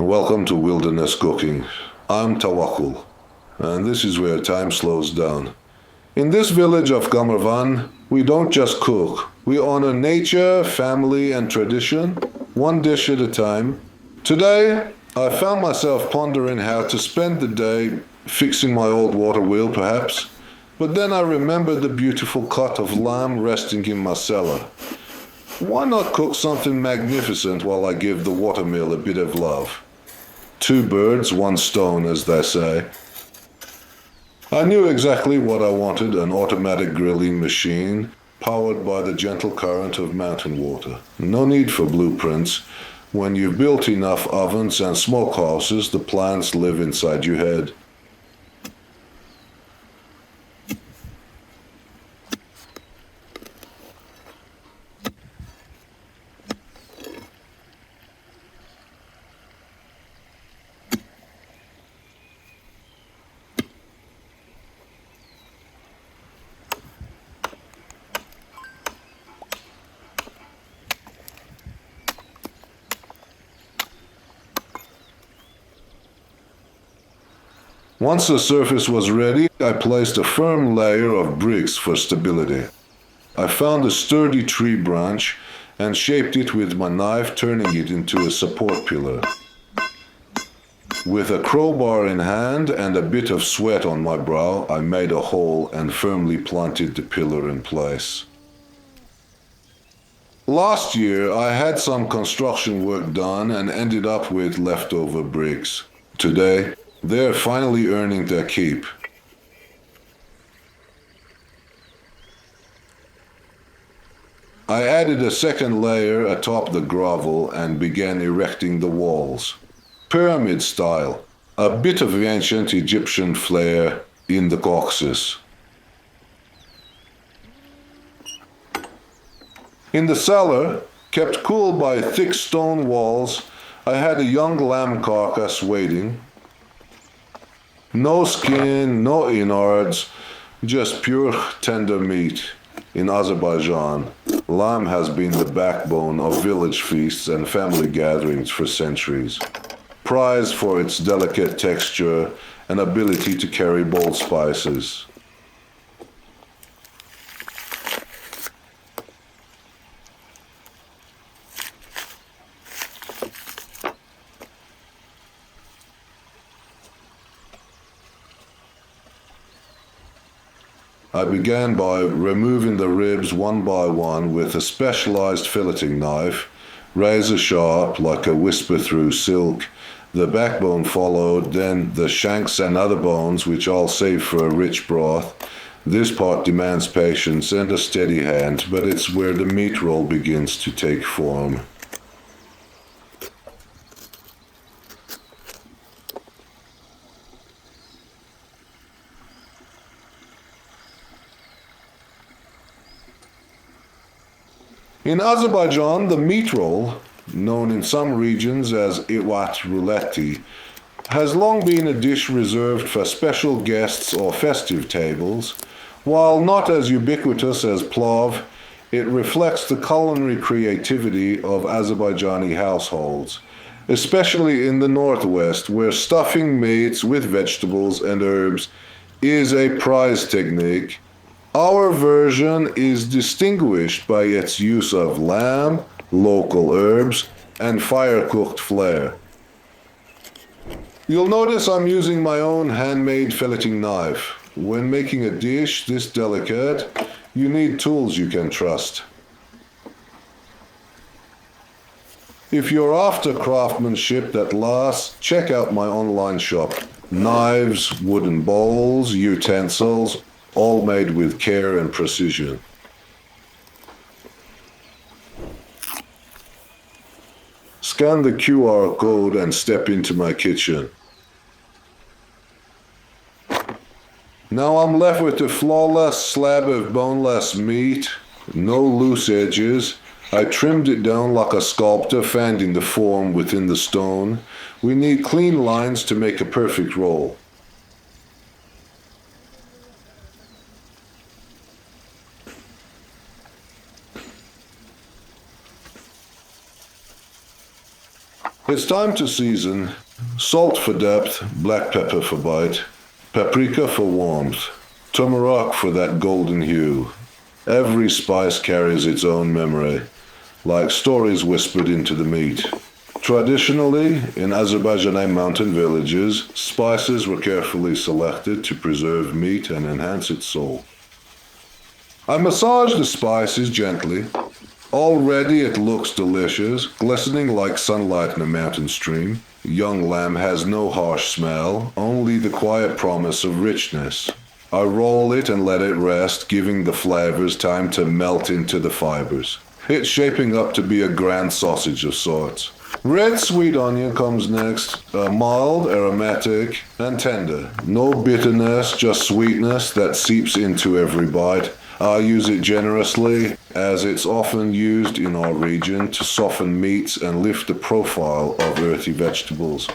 Welcome to Wilderness Cooking. I'm Tavakkul, and this is where time slows down. In this village of Gamarvan, we don't just cook. We honor nature, family, and tradition, one dish at a time. Today, I found myself pondering how to spend the day fixing my old water wheel, perhaps. But then I remembered the beautiful cut of lamb resting in my cellar. Why not cook something magnificent while I give the watermill a bit of love? Two birds, one stone, as they say. I knew exactly what I wanted, an automatic grilling machine powered by the gentle current of mountain water. No need for blueprints. When you've built enough ovens and smokehouses, the plants live inside your head. Once the surface was ready, I placed a firm layer of bricks for stability. I found a sturdy tree branch and shaped it with my knife, turning it into a support pillar. With a crowbar in hand and a bit of sweat on my brow, I made a hole and firmly planted the pillar in place. Last year, I had some construction work done and ended up with leftover bricks. Today, they're finally earning their keep. I added a second layer atop the gravel and began erecting the walls. Pyramid style, a bit of ancient Egyptian flair in the coccyx. In the cellar, kept cool by thick stone walls, I had a young lamb carcass waiting. No skin, no innards, just pure tender meat. In Azerbaijan, lamb has been the backbone of village feasts and family gatherings for centuries. Prized for its delicate texture and ability to carry bold spices. I began by removing the ribs one by one with a specialized filleting knife, razor sharp like a whisper through silk. The backbone followed, then the shanks and other bones, which I'll save for a rich broth. This part demands patience and a steady hand, but it's where the meat roll begins to take form. In Azerbaijan, the meat roll, known in some regions as iwat roulette, has long been a dish reserved for special guests or festive tables. While not as ubiquitous as plov, it reflects the culinary creativity of Azerbaijani households, especially in the northwest, where stuffing meats with vegetables and herbs is a prized technique. Our version is distinguished by its use of lamb, local herbs, and fire-cooked flair. You'll notice I'm using my own handmade filleting knife. When making a dish this delicate, you need tools you can trust. If you're after craftsmanship that lasts, check out my online shop. Knives, wooden bowls, utensils, all made with care and precision. Scan the QR code and step into my kitchen. Now I'm left with a flawless slab of boneless meat, no loose edges. I trimmed it down like a sculptor, finding the form within the stone. We need clean lines to make a perfect roll. It's time to season. Salt for depth, black pepper for bite, paprika for warmth, turmeric for that golden hue. Every spice carries its own memory, like stories whispered into the meat. Traditionally, in Azerbaijani mountain villages, spices were carefully selected to preserve meat and enhance its soul. I massage the spices gently. Already it looks delicious, glistening like sunlight in a mountain stream. Young lamb has no harsh smell, only the quiet promise of richness. I roll it and let it rest, giving the flavors time to melt into the fibers. It's shaping up to be a grand sausage of sorts. Red sweet onion comes next, mild, aromatic, and tender. No bitterness, just sweetness that seeps into every bite. I use it generously, as it's often used in our region to soften meats and lift the profile of earthy vegetables.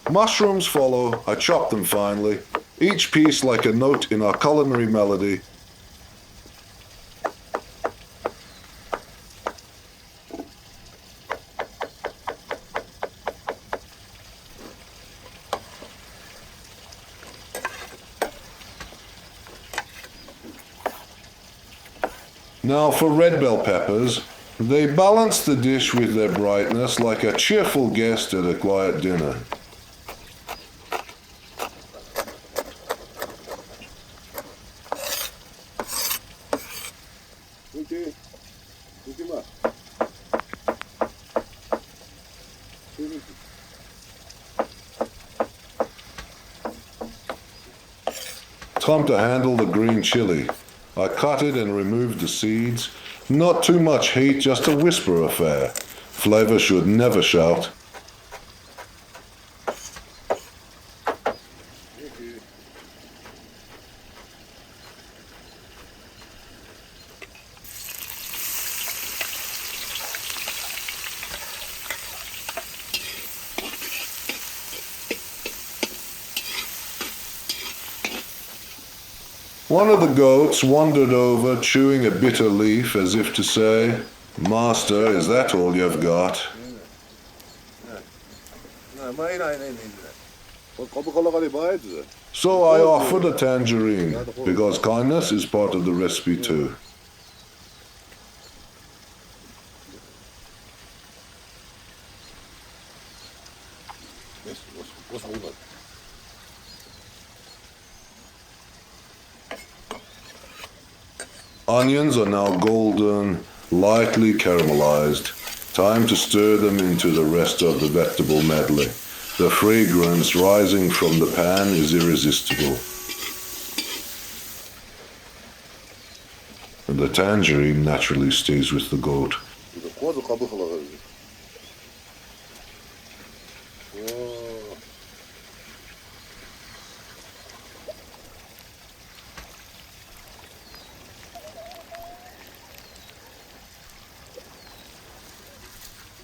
Mushrooms follow. I chop them finely, each piece like a note in our culinary melody. Now for red bell peppers, they balance the dish with their brightness like a cheerful guest at a quiet dinner. Time to handle the green chili. I cut it and removed the seeds. Not too much heat, just a whisper affair. Flavor should never shout. One of the goats wandered over, chewing a bitter leaf as if to say, "Master, is that all you've got?" So I offered a tangerine, because kindness is part of the recipe too. Onions are now golden, lightly caramelized. Time to stir them into the rest of the vegetable medley. The fragrance rising from the pan is irresistible. And the tangerine naturally stays with the goat.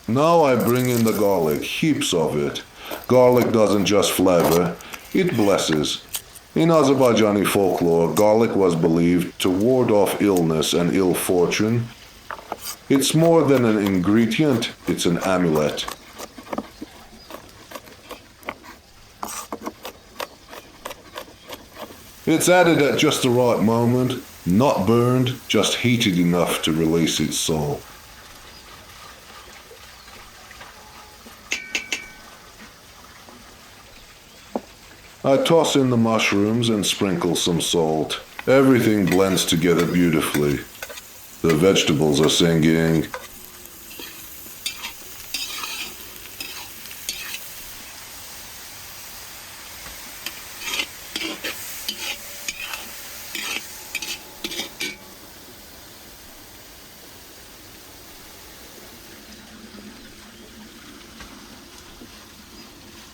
Now I bring in the garlic, heaps of it. Garlic doesn't just flavor, it blesses. In Azerbaijani folklore, garlic was believed to ward off illness and ill fortune. It's more than an ingredient, it's an amulet. It's added at just the right moment, not burned, just heated enough to release its soul. I toss in the mushrooms and sprinkle some salt. Everything blends together beautifully. The vegetables are singing.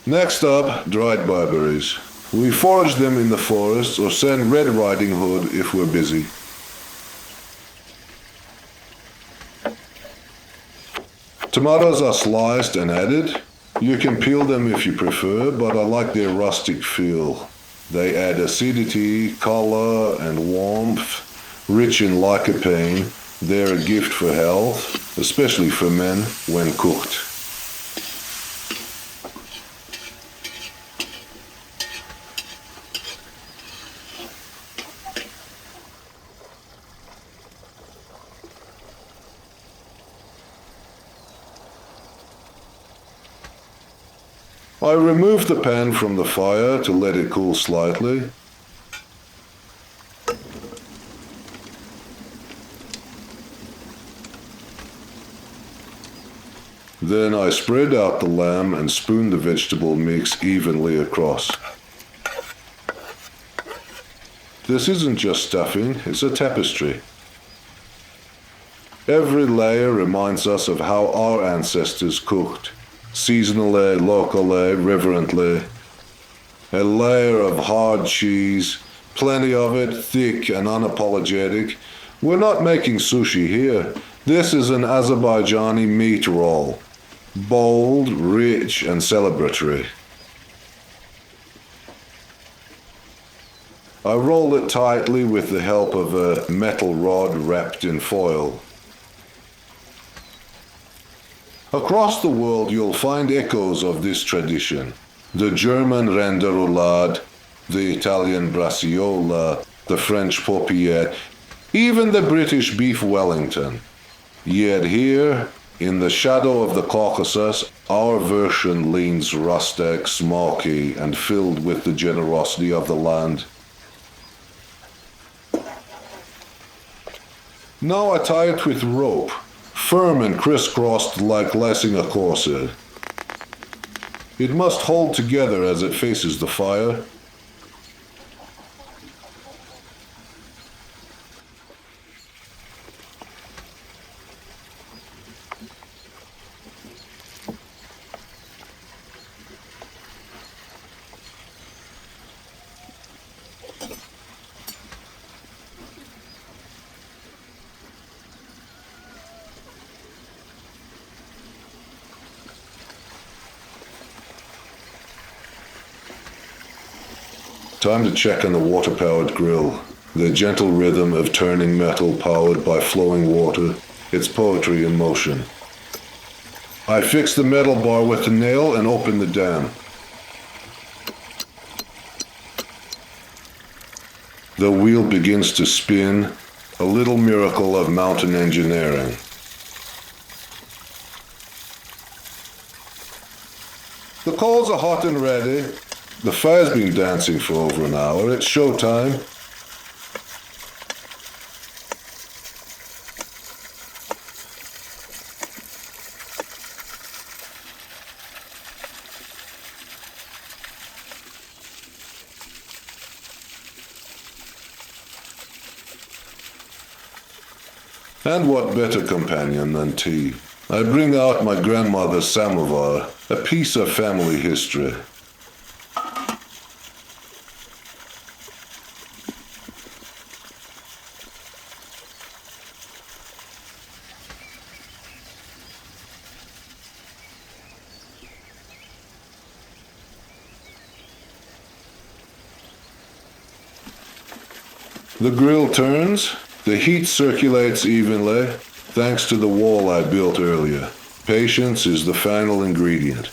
Next up, dried barberries. We forage them in the forest or send Red Riding Hood if we're busy. Tomatoes are sliced and added. You can peel them if you prefer, but I like their rustic feel. They add acidity, color, and warmth, rich in lycopene. They're a gift for health, especially for men when cooked. I remove the pan from the fire to let it cool slightly. Then I spread out the lamb and spoon the vegetable mix evenly across. This isn't just stuffing, it's a tapestry. Every layer reminds us of how our ancestors cooked. Seasonally, locally, reverently. A layer of hard cheese, plenty of it, thick and unapologetic. We're not making sushi here. This is an Azerbaijani meat roll. Bold, rich and celebratory. I roll it tightly with the help of a metal rod wrapped in foil. Across the world you'll find echoes of this tradition. The German renderoulade, the Italian braciola, the French paupiette, even the British beef Wellington. Yet here, in the shadow of the Caucasus, our version leans rustic, smoky, and filled with the generosity of the land. Now I tie it with rope, firm and crisscrossed like lacing a corset. It must hold together as it faces the fire. Time to check on the water-powered grill. The gentle rhythm of turning metal powered by flowing water. It's poetry in motion. I fix the metal bar with the nail and open the dam. The wheel begins to spin, a little miracle of mountain engineering. The coals are hot and ready. The fire's been dancing for over an hour. It's showtime. And what better companion than tea? I bring out my grandmother's samovar, a piece of family history. The grill turns, the heat circulates evenly, thanks to the wall I built earlier. Patience is the final ingredient.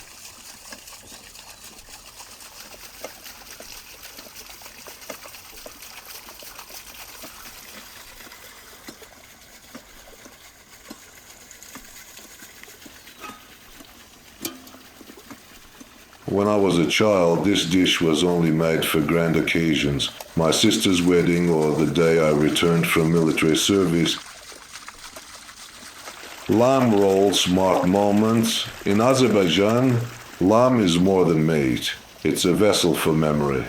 When I was a child, this dish was only made for grand occasions. My sister's wedding or the day I returned from military service. Lamb rolls mark moments. In Azerbaijan, lamb is more than meat. It's a vessel for memory.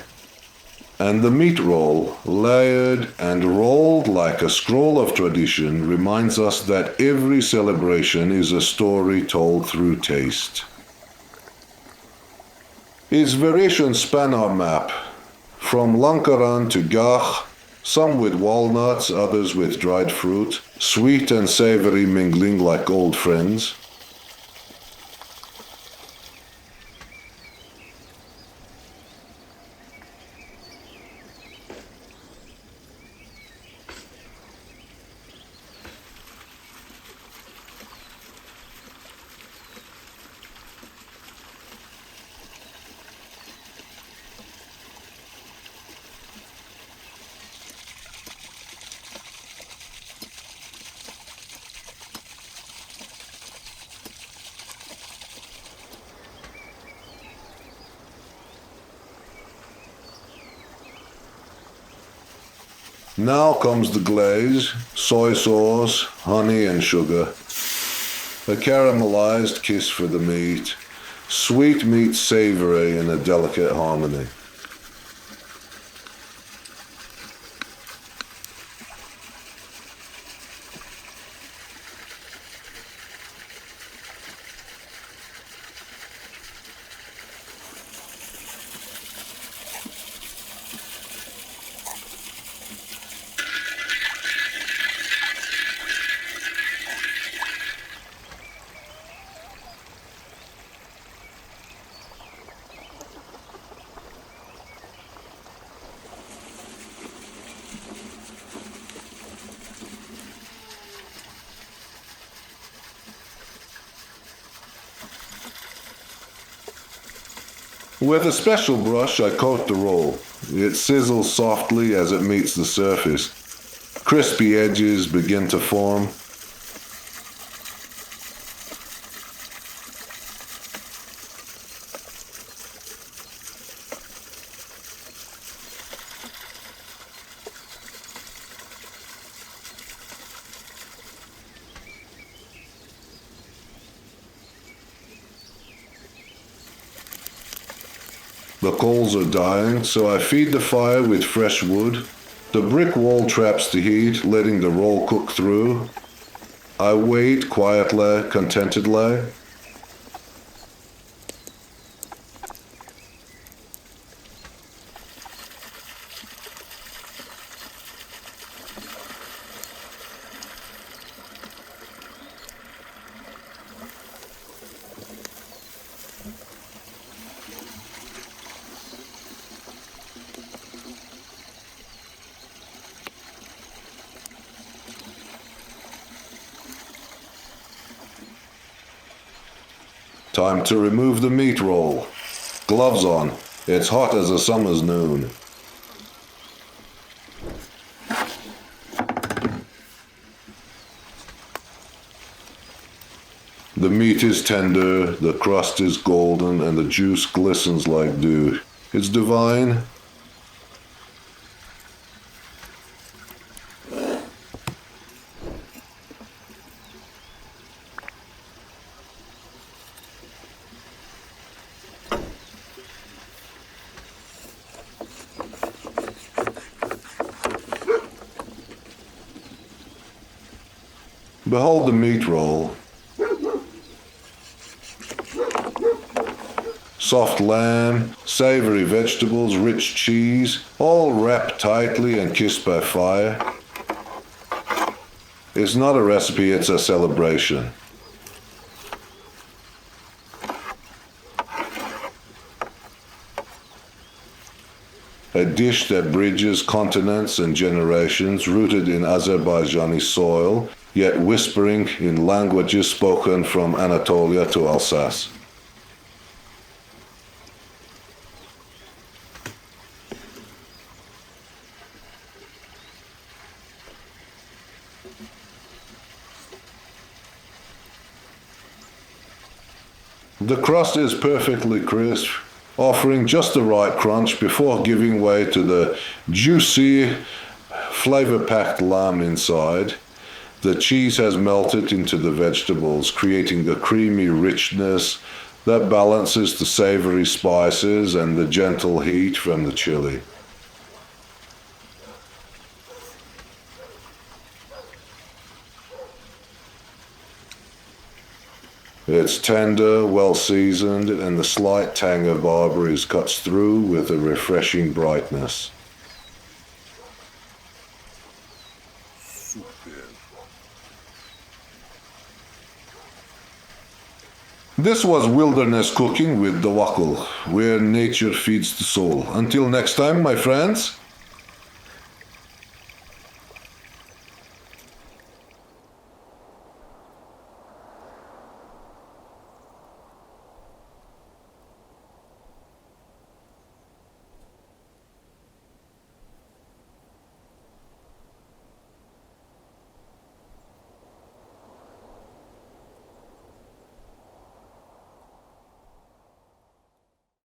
And the meat roll, layered and rolled like a scroll of tradition, reminds us that every celebration is a story told through taste. Its variations span our map, from Lankaran to Gach, some with walnuts, others with dried fruit, sweet and savory mingling like old friends. Now comes the glaze, soy sauce, honey and sugar. A caramelized kiss for the meat. Sweet meets savory in a delicate harmony. With a special brush, I coat the roll. It sizzles softly as it meets the surface. Crispy edges begin to form. The coals are dying, so I feed the fire with fresh wood. The brick wall traps the heat, letting the roll cook through. I wait quietly, contentedly. Time to remove the meat roll. Gloves on. It's hot as a summer's noon. The meat is tender, the crust is golden, and the juice glistens like dew. It's divine. Behold the meat roll. Soft lamb, savory vegetables, rich cheese, all wrapped tightly and kissed by fire. It's not a recipe, it's a celebration. A dish that bridges continents and generations, rooted in Azerbaijani soil, yet whispering in languages spoken from Anatolia to Alsace. The crust is perfectly crisp, offering just the right crunch before giving way to the juicy, flavor-packed lamb inside. The cheese has melted into the vegetables, creating a creamy richness that balances the savory spices and the gentle heat from the chili. It's tender, well seasoned, and the slight tang of barberries cuts through with a refreshing brightness. This was Wilderness Cooking with Tavakkul, where nature feeds the soul. Until next time, my friends.